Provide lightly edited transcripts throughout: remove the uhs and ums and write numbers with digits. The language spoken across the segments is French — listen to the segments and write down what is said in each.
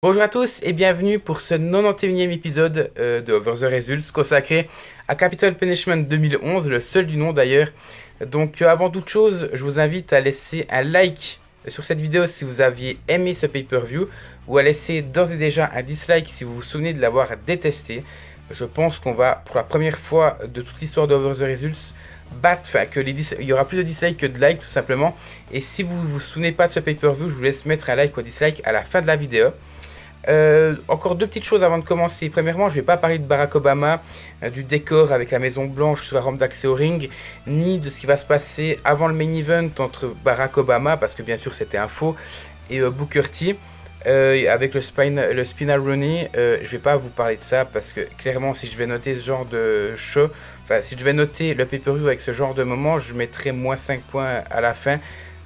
Bonjour à tous et bienvenue pour ce 91e épisode de Over the Results consacré à Capital Punishment 2011, le seul du nom d'ailleurs. Donc avant toute chose, je vous invite à laisser un like sur cette vidéo si vous aviez aimé ce pay-per-view ou à laisser d'ores et déjà un dislike si vous vous souvenez de l'avoir détesté. Je pense qu'on va pour la première fois de toute l'histoire de Over the Results il y aura plus de dislikes que de likes tout simplement. Et si vous vous souvenez pas de ce pay-per-view, je vous laisse mettre un like ou un dislike à la fin de la vidéo. Encore deux petites choses avant de commencer. Premièrement, je ne vais pas parler de Barack Obama, du décor avec la Maison Blanche sur la rampe d'accès au ring, ni de ce qui va se passer avant le main event entre Barack Obama, parce que bien sûr c'était un faux, et Booker T, avec le Spinal Runny. Je ne vais pas vous parler de ça, parce que clairement si je vais noter ce genre de show, enfin si je vais noter le pay-per-view avec ce genre de moment, je mettrai moins 5 points à la fin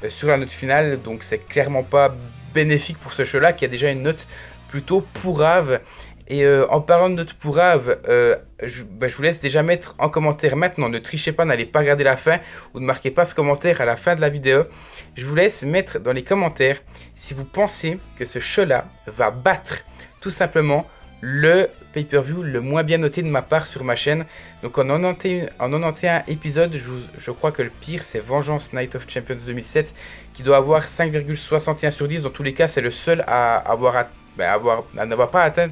sur la note finale, donc c'est clairement pas bénéfique pour ce show-là, qui a déjà une note plutôt pourrave. Et en parlant de note pourrave, je vous laisse déjà mettre en commentaire maintenant. Ne trichez pas, n'allez pas regarder la fin ou ne marquez pas ce commentaire à la fin de la vidéo. Je vous laisse mettre dans les commentaires si vous pensez que ce show-là va battre tout simplement le pay-per-view le moins bien noté de ma part sur ma chaîne. Donc en 91 épisodes, je crois que le pire c'est Vengeance Night of Champions 2007 qui doit avoir 5,61 sur 10. Dans tous les cas, c'est le seul à n'avoir pas atteint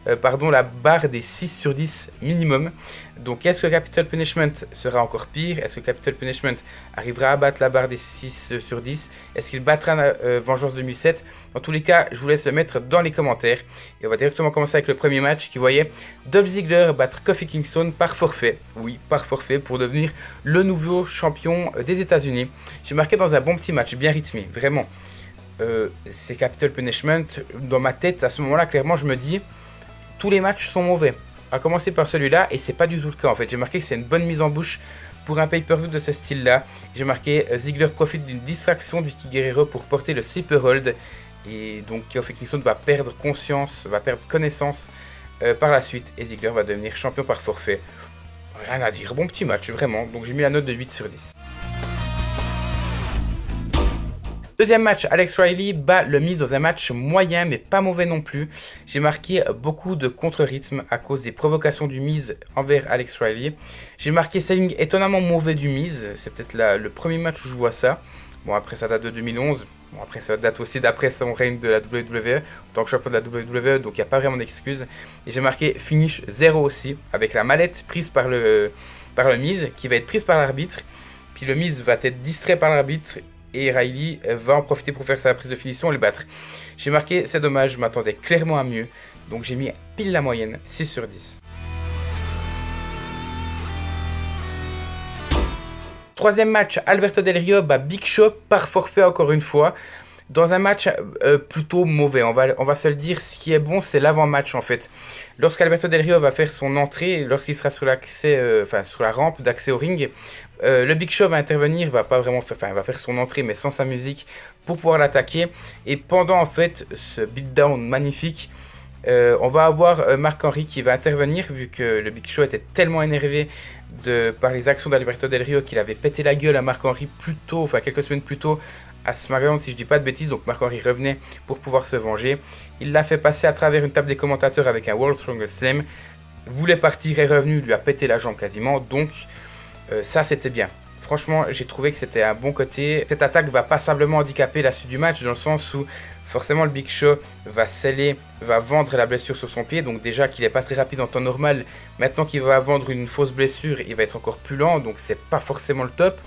la barre des 6 sur 10 minimum. Donc est-ce que Capital Punishment sera encore pire? Est-ce que Capital Punishment arrivera à battre la barre des 6 sur 10? Est-ce qu'il battra Vengeance 2007? Dans tous les cas, je vous laisse le mettre dans les commentaires. Et on va directement commencer avec le premier match qui voyait Dolph Ziggler battre Kofi Kingston par forfait. Oui, par forfait, pour devenir le nouveau champion des États-Unis. J'ai marqué dans un bon petit match, bien rythmé, vraiment. C'est Capital Punishment. Dans ma tête, à ce moment-là, clairement, je me dis tous les matchs sont mauvais. À commencer par celui-là, et c'est pas du tout le cas en fait. J'ai marqué que c'est une bonne mise en bouche pour un pay-per-view de ce style-là. J'ai marqué Ziggler profite d'une distraction de Vicky Guerrero pour porter le sleeper hold. Et donc Kofi Kingston va perdre conscience, va perdre connaissance par la suite. Et Ziggler va devenir champion par forfait. Rien à dire, bon petit match, vraiment. Donc j'ai mis la note de 8 sur 10. Deuxième match, Alex Riley bat le Miz dans un match moyen mais pas mauvais non plus. J'ai marqué beaucoup de contre-rythme à cause des provocations du Miz envers Alex Riley. J'ai marqué selling étonnamment mauvais du Miz, c'est peut-être le premier match où je vois ça. Bon, après ça date de 2011, bon après ça date aussi d'après son règne de la WWE, en tant que champion de la WWE, donc il n'y a pas vraiment d'excuses. Et j'ai marqué finish 0 aussi, avec la mallette prise par le Miz, qui va être prise par l'arbitre. Puis le Miz va être distrait par l'arbitre. Et Riley va en profiter pour faire sa prise de finition et le battre. J'ai marqué, c'est dommage, je m'attendais clairement à mieux. Donc j'ai mis pile la moyenne, 6 sur 10. Troisième match, Alberto Del Rio bat Big Show par forfait encore une fois. Dans un match plutôt mauvais, on va se le dire, ce qui est bon c'est l'avant-match en fait. Lorsqu'Alberto Del Rio va faire son entrée, lorsqu'il sera sur sur la rampe d'accès au ring, le Big Show va intervenir, va faire son entrée mais sans sa musique pour pouvoir l'attaquer. Et pendant en fait ce beatdown magnifique, on va avoir Mark Henry qui va intervenir vu que le Big Show était tellement énervé par les actions d'Alberto Del Rio qu'il avait pété la gueule à Mark Henry quelques semaines plus tôt à SmackDown si je dis pas de bêtises. Donc Mark Henry revenait pour pouvoir se venger. Il l'a fait passer à travers une table des commentateurs avec un World Strongest Slam. Voulait partir, est revenu, lui a pété la jambe quasiment. Donc ça c'était bien. Franchement j'ai trouvé que c'était un bon côté. Cette attaque va passablement handicaper la suite du match dans le sens où forcément le Big Show va vendre la blessure sur son pied. Donc déjà qu'il n'est pas très rapide en temps normal, maintenant qu'il va vendre une fausse blessure, il va être encore plus lent. Donc c'est pas forcément le top.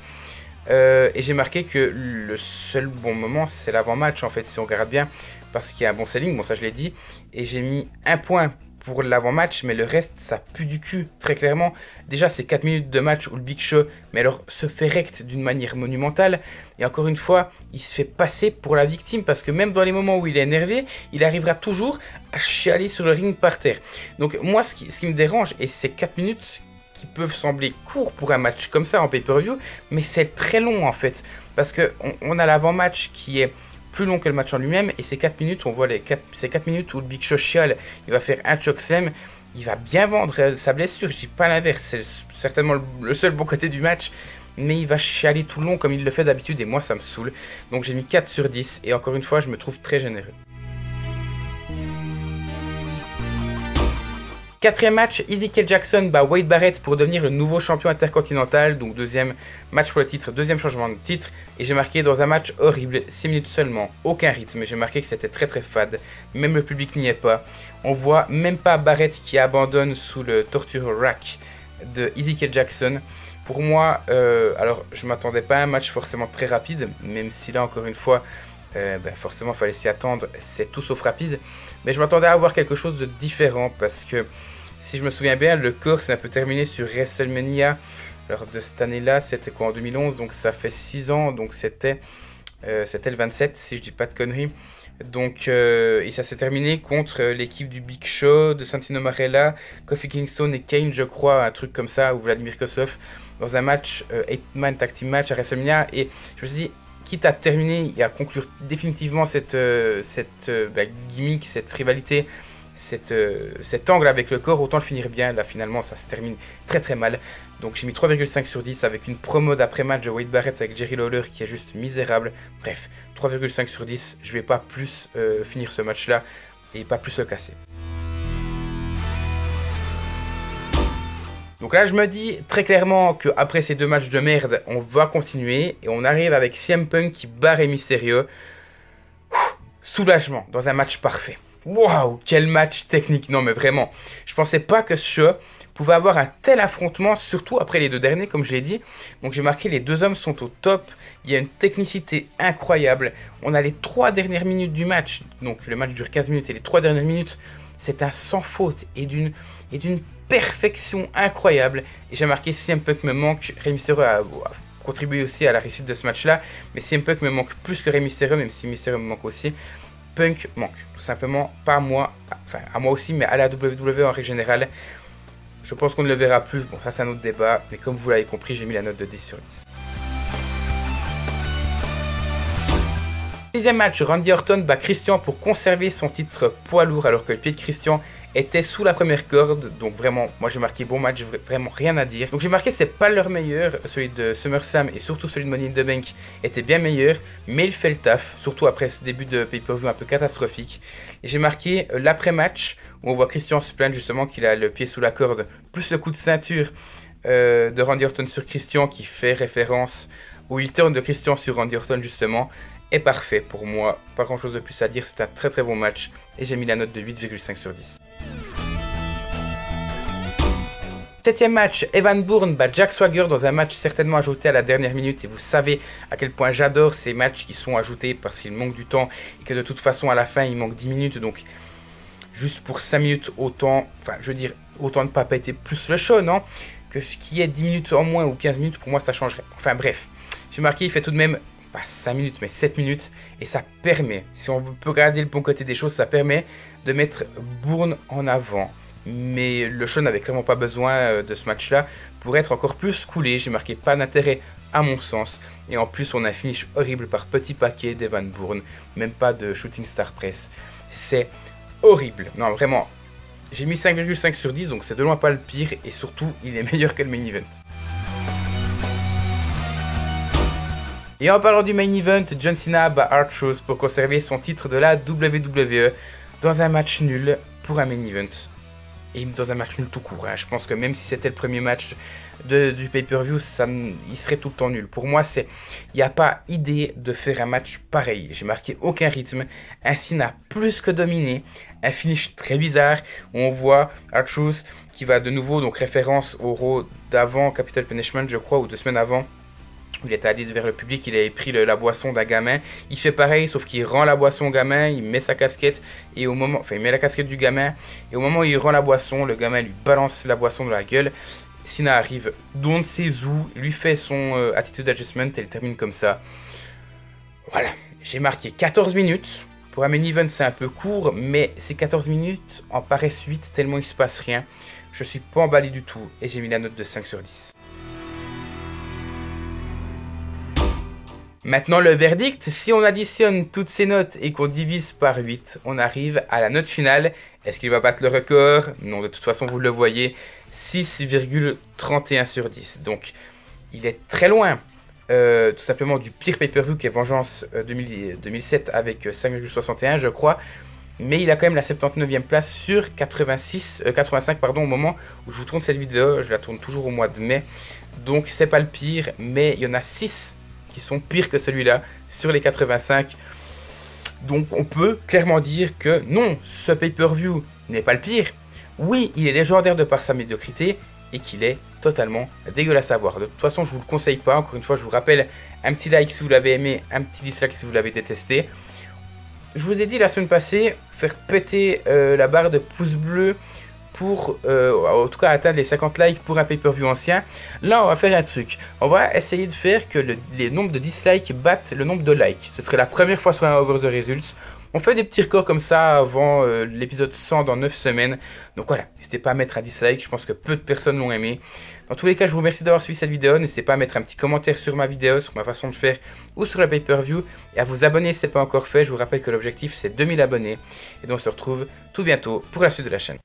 Et j'ai marqué que le seul bon moment c'est l'avant-match en fait si on regarde bien. Parce qu'il y a un bon selling, bon ça je l'ai dit. Et j'ai mis un point pour l'avant-match, mais le reste ça pue du cul très clairement. Déjà c'est 4 minutes de match où le Big Show mais alors se fait rect d'une manière monumentale. Et encore une fois il se fait passer pour la victime, parce que même dans les moments où il est énervé, il arrivera toujours à chialer sur le ring par terre. Donc moi ce qui me dérange, et c'est 4 minutes qui peuvent sembler courts pour un match comme ça en pay-per-view, mais c'est très long en fait, parce que on a l'avant-match qui est plus long que le match en lui-même, et ces 4 minutes, on voit ces 4 minutes où le Big Show chiale, il va faire un chokeslam, il va bien vendre sa blessure, je dis pas l'inverse, c'est certainement le seul bon côté du match, mais il va chialer tout le long comme il le fait d'habitude, et moi ça me saoule. Donc j'ai mis 4 sur 10, et encore une fois je me trouve très généreux. Quatrième match, Ezekiel Jackson bat Wade Barrett pour devenir le nouveau champion intercontinental. Donc deuxième match pour le titre, deuxième changement de titre. Et j'ai marqué dans un match horrible, 6 minutes seulement, aucun rythme. J'ai marqué que c'était très très fade, même le public n'y est pas. On voit même pas Barrett qui abandonne sous le torture rack de Ezekiel Jackson. Pour moi, alors je m'attendais pas à un match forcément très rapide, même si là encore une fois, forcément il fallait s'y attendre, c'est tout sauf rapide. Mais je m'attendais à avoir quelque chose de différent parce que si je me souviens bien, le corps s'est un peu terminé sur WrestleMania. Alors de cette année-là, c'était quoi, en 2011, donc ça fait 6 ans, donc c'était le 27 si je dis pas de conneries. Donc et ça s'est terminé contre l'équipe du Big Show, de Santino Marella, Kofi Kingston et Kane, je crois, un truc comme ça, ou Vladimir Kozlov, dans un match 8-man tag team match à WrestleMania. Et je me suis dit, quitte à terminer et à conclure définitivement cette gimmick, cette rivalité, cet angle avec le corps, autant le finir bien. Là finalement ça se termine très très mal. Donc j'ai mis 3,5 sur 10 avec une promo d'après-match de Wade Barrett avec Jerry Lawler qui est juste misérable. Bref, 3,5 sur 10, je vais pas plus finir ce match là et pas plus le casser. Donc là je me dis très clairement qu'après ces deux matchs de merde, on va continuer et on arrive avec CM Punk qui bat Rey Mysterio. Soulagement dans un match parfait. Waouh, quel match technique. Non mais vraiment, je pensais pas que ce show pouvait avoir un tel affrontement, surtout après les deux derniers comme je l'ai dit. Donc j'ai marqué les deux hommes sont au top, il y a une technicité incroyable. On a les 3 dernières minutes du match, donc le match dure 15 minutes et les 3 dernières minutes, c'est un sans faute et d'une perfection incroyable. Et j'ai marqué CM Punk me manque, Rey Mysterio a contribué aussi à la réussite de ce match là, mais CM Punk me manque plus que Rey Mysterio, même si Mysterio me manque aussi. Punk manque, tout simplement, pas à moi, enfin à moi aussi, mais à la WWE en règle générale. Je pense qu'on ne le verra plus, bon ça c'est un autre débat, mais comme vous l'avez compris, j'ai mis la note de 10 sur 10. Sixième match, Randy Orton bat Christian pour conserver son titre poids lourd alors que le pied de Christian était sous la première corde. Donc vraiment, moi j'ai marqué bon match, vraiment rien à dire. Donc j'ai marqué c'est pas leur meilleur, celui de SummerSlam et surtout celui de Money in the Bank était bien meilleur, mais il fait le taf, surtout après ce début de pay-per-view un peu catastrophique. Et j'ai marqué l'après-match où on voit Christian se plaindre justement qu'il a le pied sous la corde, plus le coup de ceinture de Randy Orton sur Christian qui fait référence au heel turn de Christian sur Randy Orton justement. Est parfait pour moi, pas grand chose de plus à dire, c'est un très très bon match et j'ai mis la note de 8,5 sur 10. Septième match, Evan Bourne bat Jack Swagger dans un match certainement ajouté à la dernière minute et vous savez à quel point j'adore ces matchs qui sont ajoutés parce qu'il manque du temps et que de toute façon à la fin il manque 10 minutes donc juste pour 5 minutes autant, enfin je veux dire autant ne pas péter plus le show non, que ce qui est 10 minutes en moins ou 15 minutes pour moi ça changerait, enfin bref, j'ai marqué il fait tout de même pas 5 minutes mais 7 minutes et ça permet, si on peut regarder le bon côté des choses, ça permet de mettre Bourne en avant. Mais le show n'avait clairement pas besoin de ce match-là pour être encore plus coulé. J'ai marqué pas d'intérêt à mon sens. Et en plus, on a un finish horrible par petit paquet d'Evan Bourne. Même pas de Shooting Star Press. C'est horrible. Non, vraiment. J'ai mis 5,5 sur 10, donc c'est de loin pas le pire. Et surtout, il est meilleur que le main event. Et en parlant du main event, John Cena bat R-Truth pour conserver son titre de la WWE dans un match nul pour un main event. Et dans un match nul tout court. Hein. Je pense que même si c'était le premier match du pay-per-view, il serait tout le temps nul. Pour moi, il n'y a pas idée de faire un match pareil. J'ai marqué aucun rythme. Un Cena plus que dominé. Un finish très bizarre. Où on voit R-Truth qui va de nouveau, donc référence au Raw d'avant Capital Punishment, je crois, ou 2 semaines avant. Il était allé vers le public, il avait pris la boisson d'un gamin. Il fait pareil, sauf qu'il rend la boisson au gamin, il met sa casquette, et au moment, enfin il met la casquette du gamin, et au moment où il rend la boisson, le gamin lui balance la boisson dans la gueule. Cena arrive d'on ne sait où, lui fait son attitude adjustment, et il termine comme ça. Voilà, j'ai marqué 14 minutes. Pour un main event, c'est un peu court, mais ces 14 minutes en paraissent 8 tellement il se passe rien. Je suis pas emballé du tout, et j'ai mis la note de 5 sur 10. Maintenant le verdict, si on additionne toutes ces notes et qu'on divise par 8, on arrive à la note finale. Est-ce qu'il va battre le record? Non, de toute façon vous le voyez, 6,31 sur 10. Donc il est très loin tout simplement du pire pay-per-view qui est Vengeance 2007 avec 5,61 je crois. mais il a quand même la 79e place sur 85 pardon, au moment où je vous tourne cette vidéo. Je la tourne toujours au mois de mai, donc c'est pas le pire, mais il y en a 6 qui sont pires que celui-là sur les 85. Donc on peut clairement dire que non, ce pay-per-view n'est pas le pire. Oui, il est légendaire de par sa médiocrité et qu'il est totalement dégueulasse à voir. De toute façon, je vous le conseille pas. Encore une fois, je vous rappelle, un petit like si vous l'avez aimé, un petit dislike si vous l'avez détesté. Je vous ai dit la semaine passée, faire péter la barre de pouces bleus pour, en tout cas, atteindre les 50 likes pour un pay-per-view ancien. Là, on va faire un truc. On va essayer de faire que les nombres de dislikes battent le nombre de likes. Ce serait la première fois sur un Over the Results. On fait des petits records comme ça avant l'épisode 100 dans 9 semaines. Donc voilà, n'hésitez pas à mettre un dislike. Je pense que peu de personnes l'ont aimé. Dans tous les cas, je vous remercie d'avoir suivi cette vidéo. N'hésitez pas à mettre un petit commentaire sur ma vidéo, sur ma façon de faire ou sur la pay-per-view. Et à vous abonner si ce n'est pas encore fait. Je vous rappelle que l'objectif, c'est 2000 abonnés. Et donc on se retrouve tout bientôt pour la suite de la chaîne.